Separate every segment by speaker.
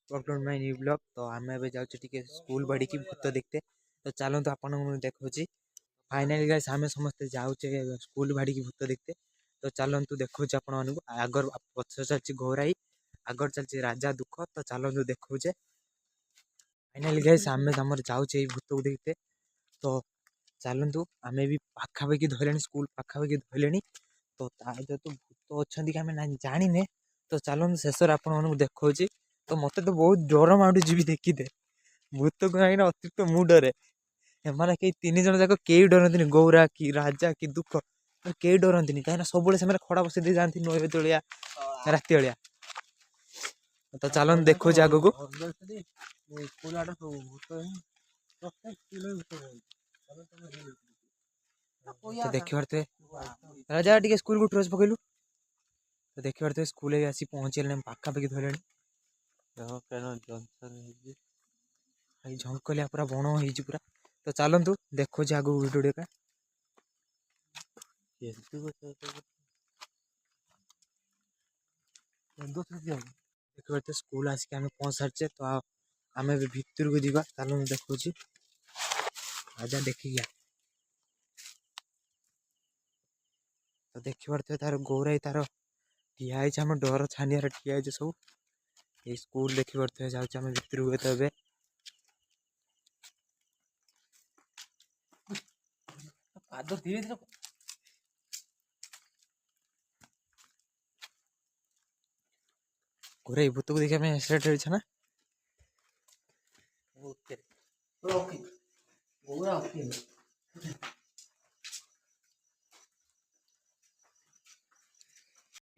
Speaker 1: Welcome my new blog. तो आम ए जाऊँ टे स्कूल बढ़ी की भूत देखते। तो चलते आपन देखा फाइनाली गाइस आम समस्ते जाऊे स्कूल बाड़ी की भूत देखते। तो चलतु देखा आपण आगर पछ चलती घोराई आगर चलती राजा दुख। तो चलतु देखा फाइनाली गाइस आम जाऊे भूत को देखते। तो चलतु आम भी पाखापाखि धरले स्कूल पाखापाखि धरले। तो जो भूत अच्छा कि आम जाने। तो चलते शेष आपको देखा। तो मत तो बहुत डर माड़ू देखीदे भूत को कहीं अतिरिक्त मु डरे। एमाने कई तीन जन जाक कई डरती गौरा कि राजा कि दुख कई डरती कहीं सब खड़ा बसई दे जाती नई तलिया राति बेलिया। तो चलन देखो आग को तो देख पारे राजा टे स्कूल को ट्रच पकड़लु। तो देख पारे स्कूल आसी पहुँचे पाखापाखि धरले झंकलिया पूरा बण हो पूरा। तो चलतु देखो आग वीडियो टा देखते स्कूल आसिक आम पहुँच सारी। तो आम भी भितर को जा चलो देखा राजा देखिए। तो देख पारे तार गौराई तार ठिया आम डर छानिया ठिया सब ये स्कूल देख पारे जाऊँ भितर को तो पाद धीरे धीरे घोराई भूत को देखिए एक्साइटेड ना।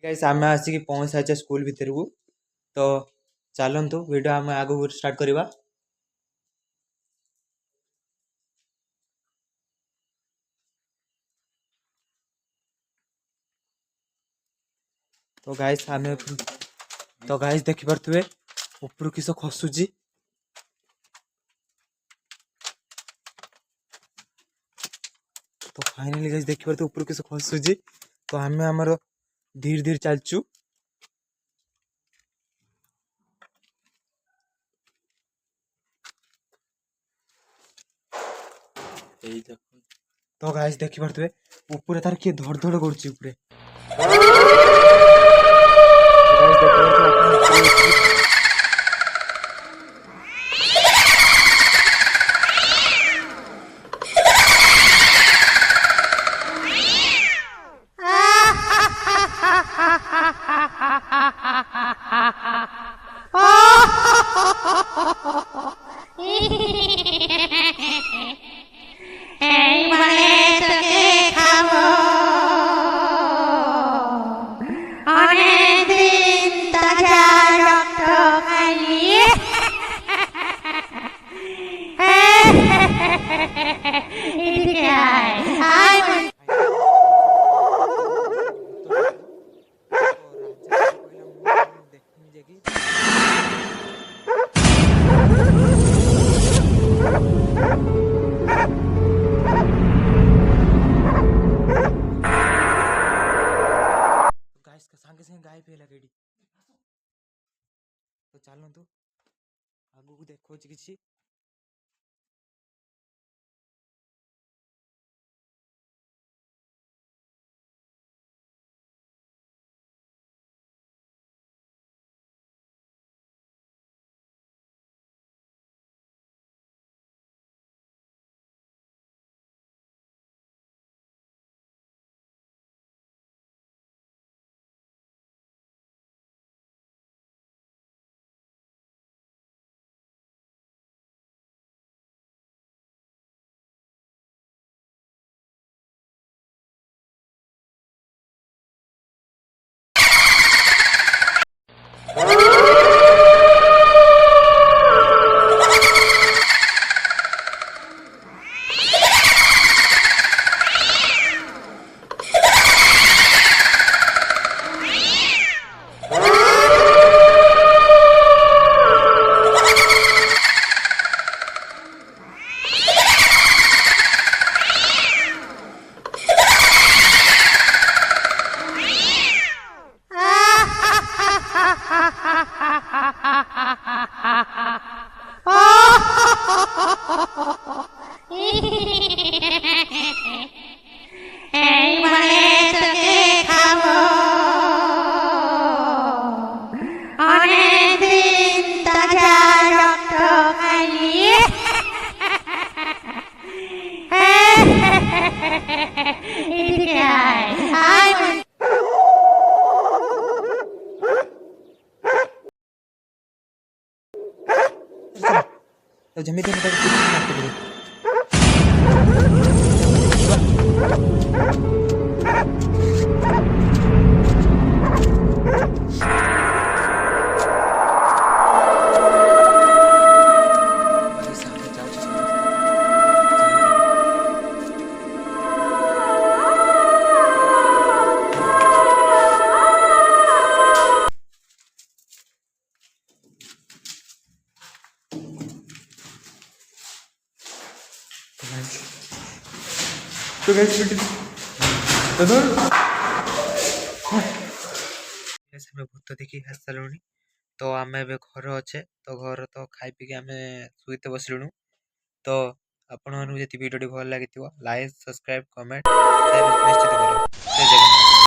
Speaker 1: गाइस आम आसिक पहुँच सारे स्कूल भितर को। तो चलतु वीडियो आम आग स्टार्ट करवा। तो गाइस आम तो गाइस देखी पारे ऊपर किस खसुची। तो फाइनाली गाइस देखी पारे ऊपर किस खसुची। तो आम आमर धीरे धीरे चलचु। तो गाइस देखी पारे ऊपर तार किए धड़ धड़ कर
Speaker 2: এইবারে তোকে খাবো অনেকদিন তাজা রক্ত খাইনি এদিকে আয় আয়
Speaker 1: सागे सागे गाय पे रेडी। तो चलतु आग को देखो किसी।
Speaker 2: এইবারে তোকে খাবো অনেকদিন তাজা রক্ত খাইনি এদিকে আয় আয়
Speaker 1: तो जमीन में कुछ मारते बोले तो गाइस तो धर गाइस हमें भूत देखि हस सालुनी तो आमे बे घर अच्छे तो घर तो खाई पी के आमे सुईते बसलुनु तो आपण मानू जति वीडियो भल लागिथिबो लाइक सब्सक्राइब कमेंट शेयर निश्चित करो।